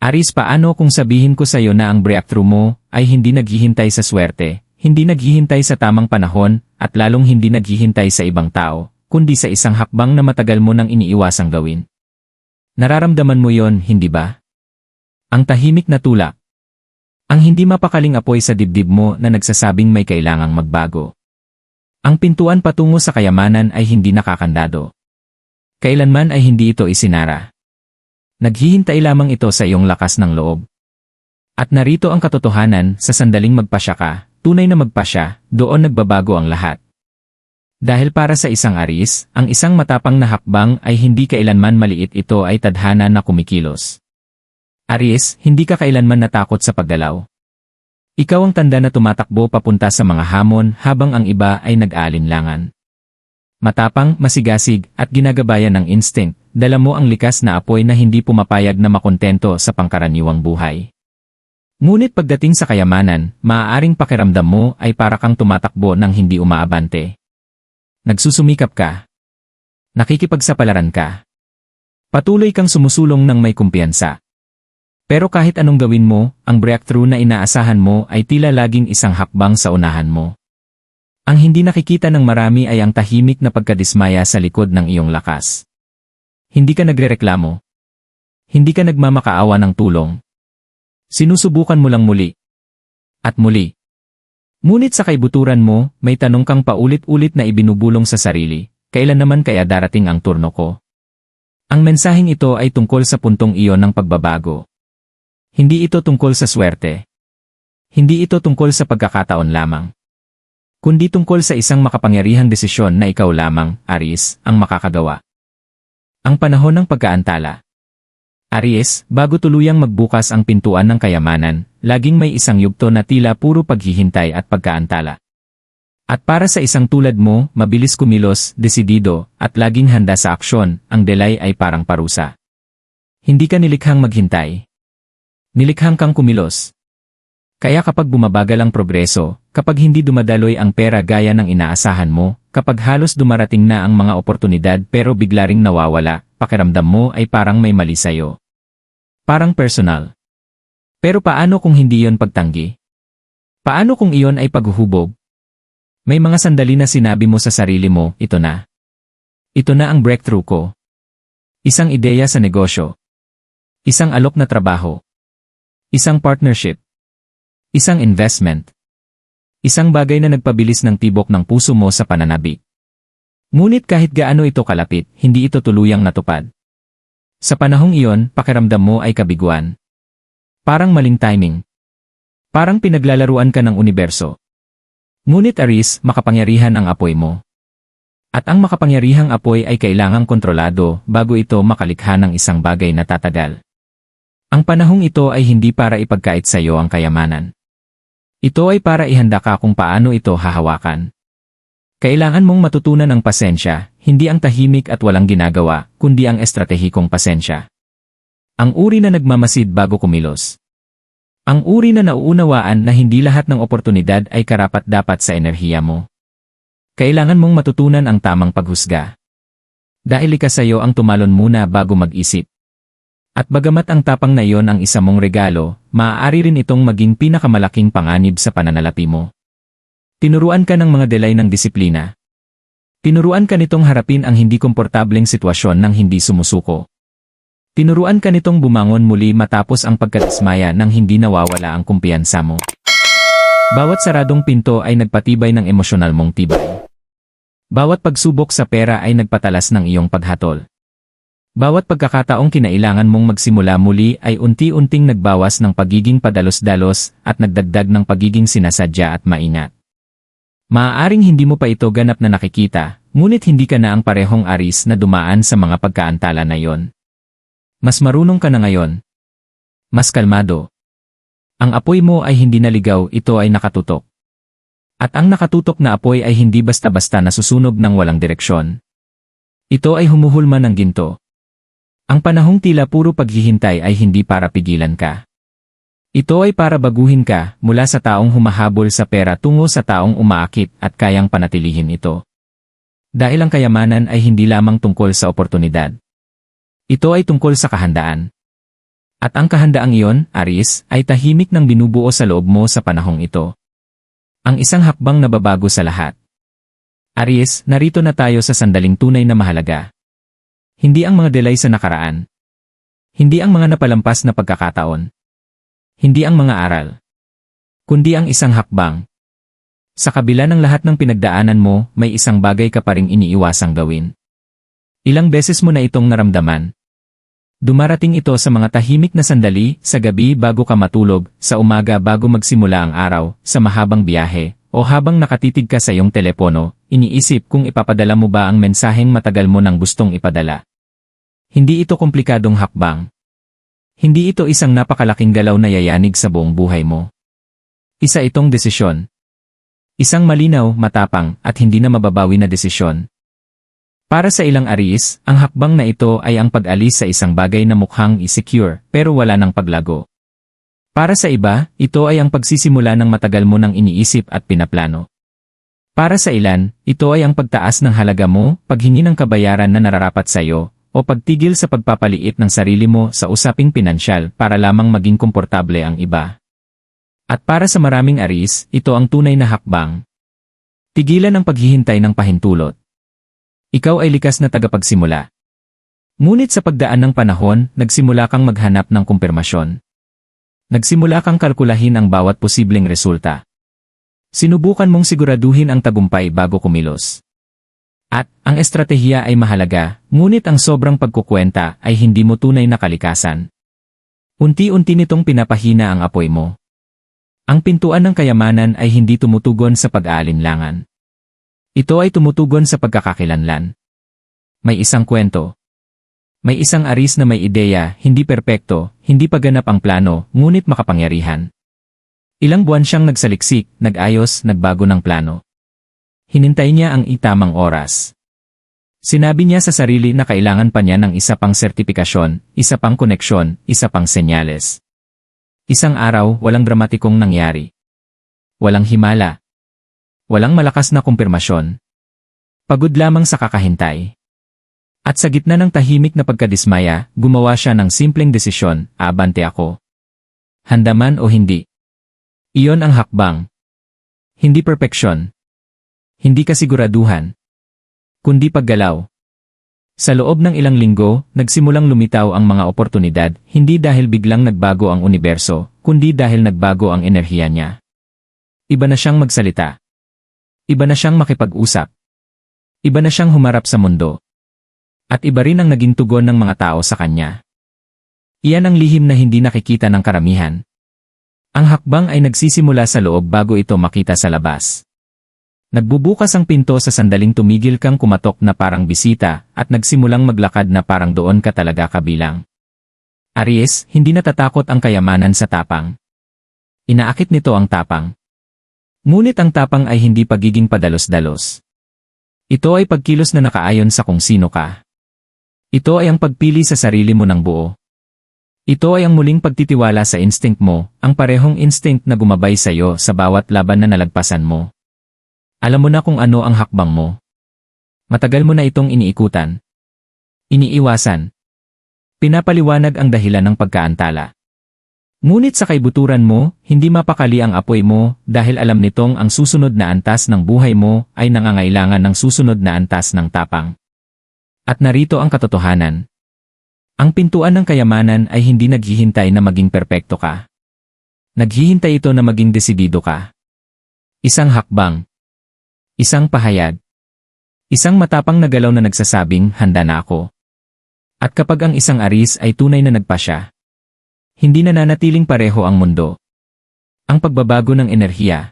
Aries, paano kung sabihin ko sa'yo na ang breakthrough mo ay hindi naghihintay sa swerte, hindi naghihintay sa tamang panahon, at lalong hindi naghihintay sa ibang tao, kundi sa isang hakbang na matagal mo nang iniiwasang gawin? Nararamdaman mo yon, hindi ba? Ang tahimik na tulak. Ang hindi mapakaling apoy sa dibdib mo na nagsasabing may kailangang magbago. Ang pintuan patungo sa kayamanan ay hindi nakakandado. Kailanman ay hindi ito isinara. Naghihintay lamang ito sa iyong lakas ng loob. At narito ang katotohanan, sa sandaling magpasya ka, tunay na magpasya, doon nagbabago ang lahat. Dahil para sa isang Aries, ang isang matapang na hakbang ay hindi kailanman maliit, ito ay tadhana na kumikilos. Aries, hindi ka kailanman natakot sa paggalaw. Ikaw ang tanda na tumatakbo papunta sa mga hamon habang ang iba ay nag-aalinlangan. Matapang, masigasig, at ginagabayan ng instinct, dala mo ang likas na apoy na hindi pumapayag na makontento sa pangkaraniwang buhay. Ngunit pagdating sa kayamanan, maaaring pakiramdam mo ay para kang tumatakbo ng hindi umaabante. Nagsusumikap ka. Nakikipagsapalaran ka. Patuloy kang sumusulong ng may kumpiyansa. Pero kahit anong gawin mo, ang breakthrough na inaasahan mo ay tila laging isang hakbang sa unahan mo. Ang hindi nakikita ng marami ay ang tahimik na pagkadismaya sa likod ng iyong lakas. Hindi ka nagrereklamo. Hindi ka nagmamakaawa ng tulong. Sinusubukan mo lang muli. At muli. Ngunit sa kaibuturan mo, may tanong kang paulit-ulit na ibinubulong sa sarili, kailan naman kaya darating ang turno ko? Ang mensaheng ito ay tungkol sa puntong iyon ng pagbabago. Hindi ito tungkol sa swerte. Hindi ito tungkol sa pagkakataon lamang. Kundi tungkol sa isang makapangyarihang desisyon na ikaw lamang, Aries, ang makakagawa. Ang panahon ng pagkaantala. Aries, bago tuluyang magbukas ang pintuan ng kayamanan, laging may isang yugto na tila puro paghihintay at pagkaantala. At para sa isang tulad mo, mabilis kumilos, desidido, at laging handa sa aksyon, ang delay ay parang parusa. Hindi ka nilikhang maghintay. Nilikhang kang kumilos. Kaya kapag bumabagal ang progreso, kapag hindi dumadaloy ang pera gaya ng inaasahan mo, kapag halos dumarating na ang mga oportunidad pero bigla ring nawawala, pakiramdam mo ay parang may mali sa'yo. Parang personal. Pero paano kung hindi yon pagtanggi? Paano kung iyon ay paghuhubog? May mga sandali na sinabi mo sa sarili mo, ito na. Ito na ang breakthrough ko. Isang ideya sa negosyo. Isang alok na trabaho. Isang partnership. Isang investment. Isang bagay na nagpabilis ng tibok ng puso mo sa pananabik. Ngunit kahit gaano ito kalapit, hindi ito tuluyang natupad. Sa panahong iyon, pakiramdam mo ay kabiguan. Parang maling timing. Parang pinaglalaruan ka ng universo. Ngunit Aries, makapangyarihan ang apoy mo. At ang makapangyarihang apoy ay kailangang kontrolado bago ito makalikha ng isang bagay na tatagal. Ang panahong ito ay hindi para ipagkait sa iyo ang kayamanan. Ito ay para ihanda ka kung paano ito hahawakan. Kailangan mong matutunan ang pasensya, hindi ang tahimik at walang ginagawa, kundi ang estratehikong pasensya. Ang uri na nagmamasid bago kumilos. Ang uri na nauunawaan na hindi lahat ng oportunidad ay karapat-dapat sa enerhiya mo. Kailangan mong matutunan ang tamang paghusga. Dahil likas sa iyo ang tumalon muna bago mag-isip. At bagamat ang tapang na iyon ang isa mong regalo, maaari rin itong maging pinakamalaking panganib sa pananalapi mo. Tinuruan ka ng mga delay ng disiplina. Tinuruan ka nitong harapin ang hindi komportableng sitwasyon ng hindi sumusuko. Tinuruan ka nitong bumangon muli matapos ang pagkadismaya ng hindi nawawala ang kumpiyansa mo. Bawat saradong pinto ay nagpatibay ng emosyonal mong tibay. Bawat pagsubok sa pera ay nagpatalas ng iyong paghatol. Bawat pagkakataong kinailangan mong magsimula muli ay unti-unting nagbawas ng pagiging padalos-dalos at nagdagdag ng pagiging sinasadya at maingat. Maaaring hindi mo pa ito ganap na nakikita, ngunit hindi ka na ang parehong Aries na dumaan sa mga pagkaantala na yon. Mas marunong ka na ngayon. Mas kalmado. Ang apoy mo ay hindi naligaw, ito ay nakatutok. At ang nakatutok na apoy ay hindi basta-basta nasusunog ng walang direksyon. Ito ay humuhulma ng ginto. Ang panahong tila puro paghihintay ay hindi para pigilan ka. Ito ay para baguhin ka mula sa taong humahabol sa pera tungo sa taong umaakit at kayang panatilihin ito. Dahil ang kayamanan ay hindi lamang tungkol sa oportunidad. Ito ay tungkol sa kahandaan. At ang kahandaang iyon, Aries, ay tahimik nang binubuo sa loob mo sa panahong ito. Ang isang hakbang na babago sa lahat. Aries, narito na tayo sa sandaling tunay na mahalaga. Hindi ang mga delay sa nakaraan. Hindi ang mga napalampas na pagkakataon. Hindi ang mga aral. Kundi ang isang hakbang. Sa kabila ng lahat ng pinagdaanan mo, may isang bagay ka pa ring iniiwasang gawin. Ilang beses mo na itong naramdaman. Dumarating ito sa mga tahimik na sandali, sa gabi bago ka matulog, sa umaga bago magsimula ang araw, sa mahabang biyahe, o habang nakatitig ka sa iyong telepono, iniisip kung ipapadala mo ba ang mensaheng matagal mo nang gustong ipadala. Hindi ito komplikadong hakbang. Hindi ito isang napakalaking galaw na yayanig sa buong buhay mo. Isa itong desisyon. Isang malinaw, matapang, at hindi na mababawi na desisyon. Para sa ilang Aries, ang hakbang na ito ay ang pag-alis sa isang bagay na mukhang insecure, pero wala ng paglago. Para sa iba, ito ay ang pagsisimula ng matagal mo nang iniisip at pinaplano. Para sa ilan, ito ay ang pagtaas ng halaga mo, paghingi ng kabayaran na nararapat sa iyo, o pagtigil sa pagpapaliit ng sarili mo sa usaping pinansyal para lamang maging komportable ang iba. At para sa maraming Aries, ito ang tunay na hakbang. Tigilan ang paghihintay ng pahintulot. Ikaw ay likas na tagapagsimula. Ngunit sa pagdaan ng panahon, nagsimula kang maghanap ng kumpirmasyon. Nagsimula kang kalkulahin ang bawat posibleng resulta. Sinubukan mong siguraduhin ang tagumpay bago kumilos. At, ang estratehiya ay mahalaga, ngunit ang sobrang pagkukwenta ay hindi mo tunay na kalikasan. Unti-unti nitong pinapahina ang apoy mo. Ang pintuan ng kayamanan ay hindi tumutugon sa pag-aalinlangan. Ito ay tumutugon sa pagkakakilanlan. May isang kwento. May isang Aries na may ideya, hindi perpekto, hindi paganap ang plano, ngunit makapangyarihan. Ilang buwan siyang nagsaliksik, nag-ayos, nagbago ng plano. Hinintay niya ang itamang oras. Sinabi niya sa sarili na kailangan pa niya ng isa pang sertipikasyon, isa pang koneksyon, isa pang senyales. Isang araw, walang dramatikong nangyari. Walang himala. Walang malakas na kumpirmasyon. Pagod lamang sa kakahintay. At sa gitna ng tahimik na pagkadismaya, gumawa siya ng simpleng desisyon, abante ako. Handa man o hindi. Iyon ang hakbang. Hindi perpeksyon. Hindi kasiguraduhan. Kundi paggalaw. Sa loob ng ilang linggo, nagsimulang lumitaw ang mga oportunidad, hindi dahil biglang nagbago ang universo, kundi dahil nagbago ang enerhiya niya. Iba na siyang magsalita. Iba na siyang makipag-usap. Iba na siyang humarap sa mundo. At iba rin ang naging tugon ng mga tao sa kanya. Iyan ang lihim na hindi nakikita ng karamihan. Ang hakbang ay nagsisimula sa loob bago ito makita sa labas. Nagbubukas ang pinto sa sandaling tumigil kang kumatok na parang bisita at nagsimulang maglakad na parang doon ka talaga kabilang. Aries, hindi natatakot ang kayamanan sa tapang. Inaakit nito ang tapang. Ngunit ang tapang ay hindi pagiging padalos-dalos. Ito ay pagkilos na nakaayon sa kung sino ka. Ito ay ang pagpili sa sarili mo ng buo. Ito ay ang muling pagtitiwala sa instinct mo, ang parehong instinct na gumabay sa iyo sa bawat laban na nalagpasan mo. Alam mo na kung ano ang hakbang mo. Matagal mo na itong iniikutan. Iniiwasan. Pinapaliwanag ang dahilan ng pagkaantala. Ngunit sa kaibuturan mo, hindi mapakali ang apoy mo dahil alam nitong ang susunod na antas ng buhay mo ay nangangailangan ng susunod na antas ng tapang. At narito ang katotohanan. Ang pintuan ng kayamanan ay hindi naghihintay na maging perpekto ka. Naghihintay ito na maging desidido ka. Isang hakbang. Isang pahayag. Isang matapang na galaw na nagsasabing, handa na ako. At kapag ang isang Aries ay tunay na nagpasya, hindi nananatiling pareho ang mundo. Ang pagbabago ng enerhiya.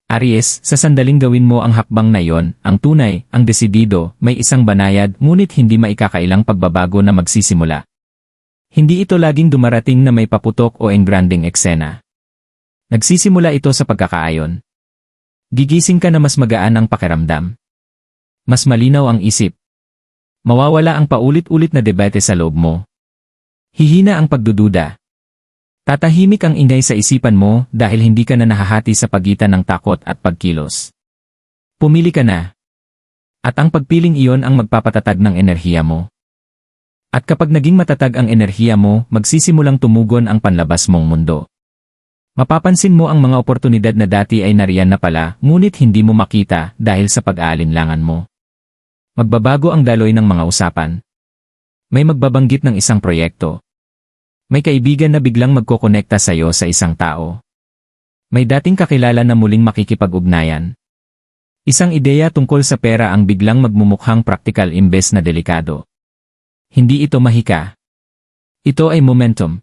Aries, sa sandaling gawin mo ang hakbang na iyon, ang tunay, ang desidido, may isang banayad ngunit hindi maikakailang pagbabago na magsisimula. Hindi ito laging dumarating na may paputok o engranding eksena. Nagsisimula ito sa pagkakaayon. Gigising ka na mas magaan ang pakiramdam. Mas malinaw ang isip. Mawawala ang paulit-ulit na debate sa loob mo. Hihina ang pagdududa. Tatahimik ang ingay sa isipan mo dahil hindi ka na nahahati sa pagitan ng takot at pagkilos. Pumili ka na. At ang pagpiling iyon ang magpapatatag ng enerhiya mo. At kapag naging matatag ang enerhiya mo, magsisimulang tumugon ang panlabas mong mundo. Mapapansin mo ang mga oportunidad na dati ay nariyan na pala, ngunit hindi mo makita dahil sa pag-aalinlangan mo. Magbabago ang daloy ng mga usapan. May magbabanggit ng isang proyekto. May kaibigan na biglang magkokonekta sa iyo sa isang tao. May dating kakilala na muling makikipag-ugnayan. Isang ideya tungkol sa pera ang biglang magmumukhang praktikal imbes na delikado. Hindi ito mahika. Ito ay momentum.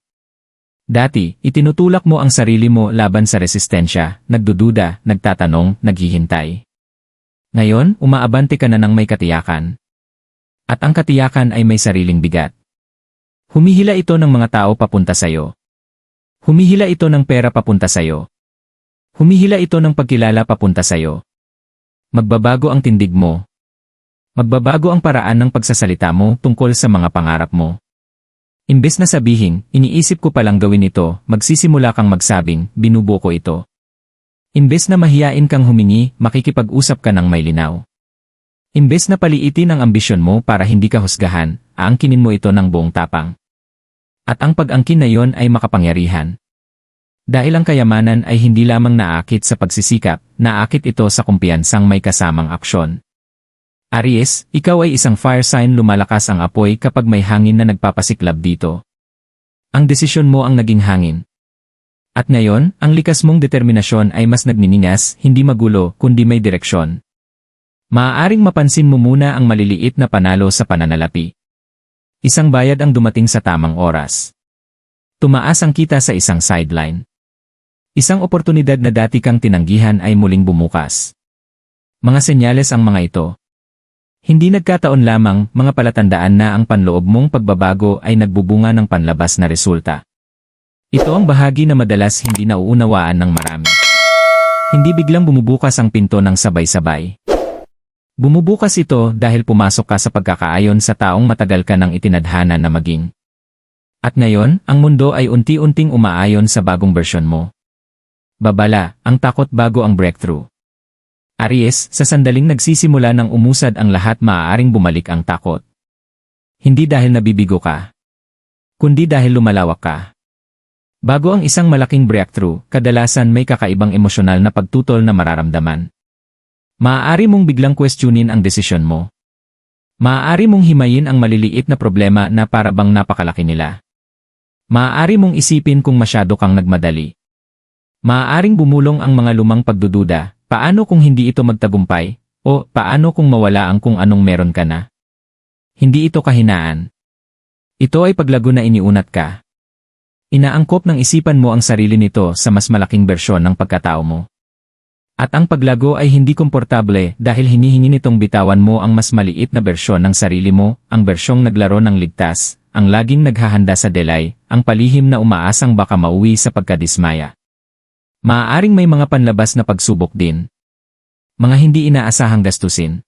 Dati, itinutulak mo ang sarili mo laban sa resistensya, nagdududa, nagtatanong, naghihintay. Ngayon, umaabante ka na ng may katiyakan. At ang katiyakan ay may sariling bigat. Humihila ito ng mga tao papunta sa'yo. Humihila ito ng pera papunta sa'yo. Humihila ito ng pagkilala papunta sa'yo. Magbabago ang tindig mo. Magbabago ang paraan ng pagsasalita mo tungkol sa mga pangarap mo. Imbes na sabihin, iniisip ko palang gawin ito, magsisimula kang magsabing, binubuo ko ito. Imbes na mahiyain kang humingi, makikipag-usap ka ng may linaw. Imbes na paliitin ang ambisyon mo para hindi ka husgahan, aangkinin mo ito ng buong tapang. At ang pag-angkin na yon ay makapangyarihan. Dahil ang kayamanan ay hindi lamang naakit sa pagsisikap, naakit ito sa kumpiyansang may kasamang aksyon. Aries, ikaw ay isang fire sign, lumalakas ang apoy kapag may hangin na nagpapasiklab dito. Ang desisyon mo ang naging hangin. At ngayon, ang likas mong determinasyon ay mas nagniningas, hindi magulo, kundi may direksyon. Maaaring mapansin mo muna ang maliliit na panalo sa pananalapi. Isang bayad ang dumating sa tamang oras. Tumaas ang kita sa isang sideline. Isang oportunidad na dati kang tinanggihan ay muling bumukas. Mga senyales ang mga ito. Hindi nagkataon lamang, mga palatandaan na ang panloob mong pagbabago ay nagbubunga ng panlabas na resulta. Ito ang bahagi na madalas hindi nauunawaan ng marami. Hindi biglang bumubukas ang pinto ng sabay-sabay. Bumubukas ito dahil pumasok ka sa pagkakaayon sa taong matagal ka nang itinadhana na maging. At ngayon, ang mundo ay unti-unting umaayon sa bagong bersyon mo. Babala, ang takot bago ang breakthrough. Aries, sa sandaling nagsisimula ng umusad ang lahat, maaaring bumalik ang takot. Hindi dahil nabibigo ka, kundi dahil lumalawak ka. Bago ang isang malaking breakthrough, kadalasan may kakaibang emosyonal na pagtutol na mararamdaman. Maaari mong biglang questionin ang desisyon mo. Maaari mong himayin ang maliliit na problema na para bang napakalaki nila. Maaari mong isipin kung masyado kang nagmadali. Maaaring bumulong ang mga lumang pagdududa. Paano kung hindi ito magtagumpay? O paano kung mawala ang kung anong meron ka na? Hindi ito kahinaan. Ito ay paglago na iniunat ka. Inaangkop ng isipan mo ang sarili nito sa mas malaking bersyon ng pagkatao mo. At ang paglago ay hindi komportable dahil hinihingi nitong bitawan mo ang mas maliit na bersyon ng sarili mo, ang bersyong naglaro ng ligtas, ang laging naghahanda sa delay, ang palihim na umaasang baka mauwi sa pagkadismaya. Maaaring may mga panlabas na pagsubok din. Mga hindi inaasahang gastusin.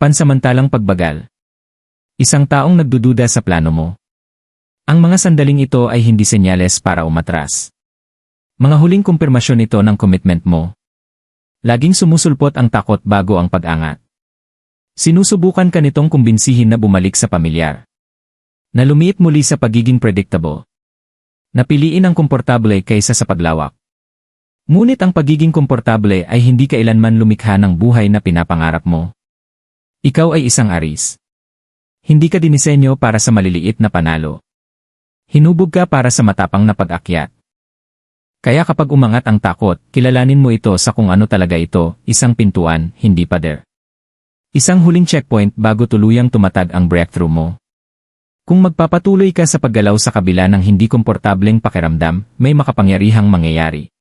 Pansamantalang pagbagal. Isang taong nagdududa sa plano mo. Ang mga sandaling ito ay hindi senyales para umatras. Mga huling kumpirmasyon ito ng commitment mo. Laging sumusulpot ang takot bago ang pag-angat. Sinusubukan ka nitong kumbinsihin na bumalik sa pamilyar. Na lumiit muli sa pagiging predictable. Napiliin ang komportable kaysa sa paglawak. Ngunit ang pagiging komportable ay hindi kailanman lumikha ng buhay na pinapangarap mo. Ikaw ay isang Aries. Hindi ka dinisenyo para sa maliliit na panalo. Hinubog ka para sa matapang na pag-akyat. Kaya kapag umangat ang takot, kilalanin mo ito sa kung ano talaga ito, isang pintuan, hindi pader. Isang huling checkpoint bago tuluyang tumatag ang breakthrough mo. Kung magpapatuloy ka sa paggalaw sa kabila ng hindi komportableng pakiramdam, may makapangyarihang mangyayari.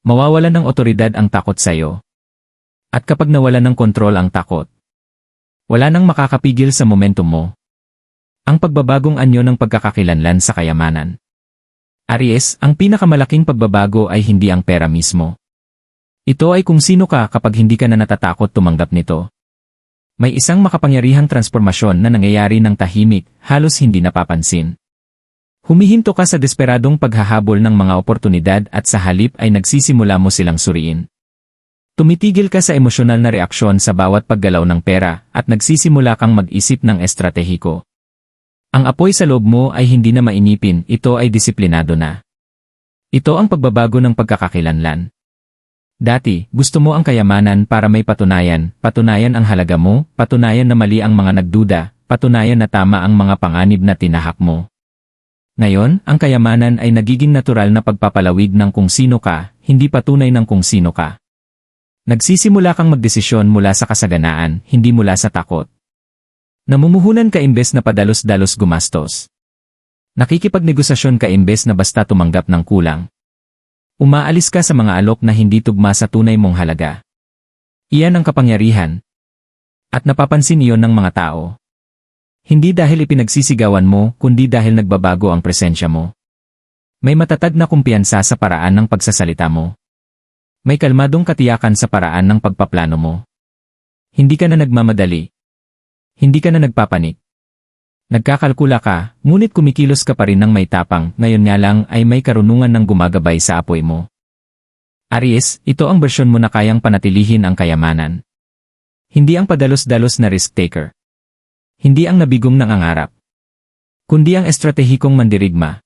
Mawawalan ng otoridad ang takot sa iyo. At kapag nawalan ng kontrol ang takot, wala nang makakapigil sa momentum mo. Ang pagbabagong anyo ng pagkakakilanlan sa kayamanan. Aries, ang pinakamalaking pagbabago ay hindi ang pera mismo. Ito ay kung sino ka kapag hindi ka na natatakot tumanggap nito. May isang makapangyarihang transformasyon na nangyayari ng tahimik, halos hindi napapansin. Humihinto ka sa desperadong paghahabol ng mga oportunidad at sa halip ay nagsisimula mo silang suriin. Tumitigil ka sa emosyonal na reaksyon sa bawat paggalaw ng pera at nagsisimula kang mag-isip ng estratehiko. Ang apoy sa loob mo ay hindi na mainipin, ito ay disiplinado na. Ito ang pagbabago ng pagkakakilanlan. Dati, gusto mo ang kayamanan para may patunayan ang halaga mo, patunayan na mali ang mga nagduda, patunayan na tama ang mga panganib na tinahak mo. Ngayon, ang kayamanan ay nagiging natural na pagpapalawig ng kung sino ka, hindi patunay ng kung sino ka. Nagsisimula kang magdesisyon mula sa kasaganaan, hindi mula sa takot. Namumuhunan ka imbes na padalos-dalos gumastos. Nakikipagnegosasyon ka imbes na basta tumanggap ng kulang. Umaalis ka sa mga alok na hindi tugma sa tunay mong halaga. Iyan ang kapangyarihan. At napapansin iyon ng mga tao. Hindi dahil ipinagsisigawan mo, kundi dahil nagbabago ang presensya mo. May matatag na kumpiyansa sa paraan ng pagsasalita mo. May kalmadong katiyakan sa paraan ng pagpaplano mo. Hindi ka na nagmamadali. Hindi ka na nagpapanik. Nagkakalkula ka, ngunit kumikilos ka pa rin ng may tapang, ngayon nga lang ay may karunungan ng gumagabay sa apoy mo. Aries, ito ang bersyon mo na kayang panatilihin ang kayamanan. Hindi ang padalos-dalos na risk-taker. Hindi ang nabigong nangangarap. Kundi ang estratehikong mandirigma.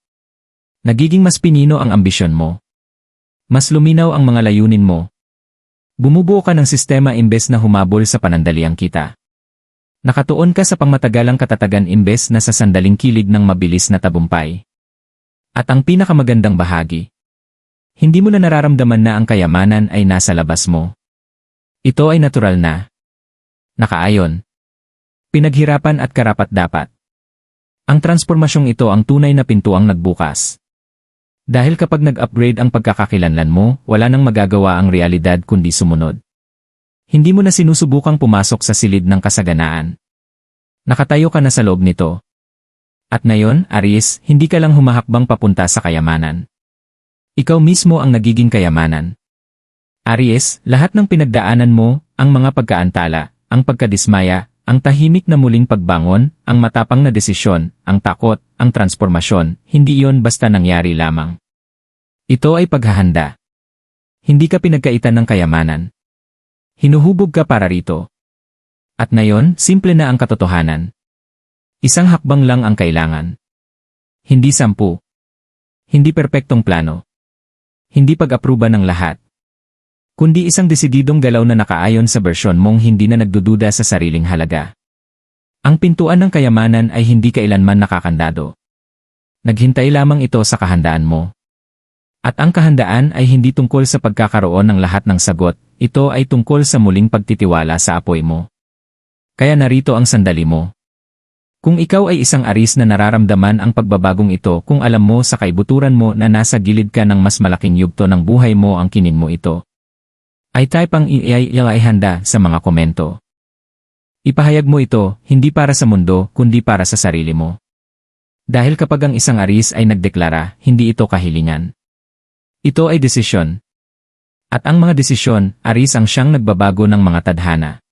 Nagiging mas pinino ang ambisyon mo. Mas luminaw ang mga layunin mo. Bumubuo ka ng sistema imbes na humabol sa panandaliang kita. Nakatuon ka sa pangmatagalang katatagan imbes na sa sandaling kilig ng mabilis na tabumpay. At ang pinakamagandang bahagi, hindi mo na nararamdaman na ang kayamanan ay nasa labas mo. Ito ay natural na. Nakaayon. Pinaghirapan at karapat-dapat. Ang transformasyong ito ang tunay na pintuang nagbukas. Dahil kapag nag-upgrade ang pagkakakilanlan mo, wala nang magagawa ang realidad kundi sumunod. Hindi mo na sinusubukang pumasok sa silid ng kasaganaan. Nakatayo ka na sa loob nito. At ngayon, Aries, hindi ka lang humahakbang papunta sa kayamanan. Ikaw mismo ang nagiging kayamanan. Aries, lahat ng pinagdaanan mo, ang mga pagkaantala, ang pagkadismaya, ang tahimik na muling pagbangon, ang matapang na desisyon, ang takot, ang transformasyon, hindi iyon basta nangyari lamang. Ito ay paghahanda. Hindi ka pinagkaitan ng kayamanan. Hinuhubog ka para rito. At ngayon, simple na ang katotohanan. Isang hakbang lang ang kailangan. Hindi 10. Hindi perpektong plano. Hindi pag-apruba ng lahat. Kundi isang desididong galaw na nakaayon sa bersyon mong hindi na nagdududa sa sariling halaga. Ang pintuan ng kayamanan ay hindi kailanman nakakandado. Naghintay lamang ito sa kahandaan mo. At ang kahandaan ay hindi tungkol sa pagkakaroon ng lahat ng sagot, ito ay tungkol sa muling pagtitiwala sa apoy mo. Kaya narito ang sandali mo. Kung ikaw ay isang Aries na nararamdaman ang pagbabagong ito, kung alam mo sa kaibuturan mo na nasa gilid ka ng mas malaking yugto ng buhay mo ang kinin mo ito, ay type ang ay handa sa mga komento. Ipahayag mo ito, hindi para sa mundo, kundi para sa sarili mo. Dahil kapag ang isang Aries ay nagdeklara, hindi ito kahilingan. Ito ay desisyon. At ang mga desisyon, Aries ang siyang nagbabago ng mga tadhana.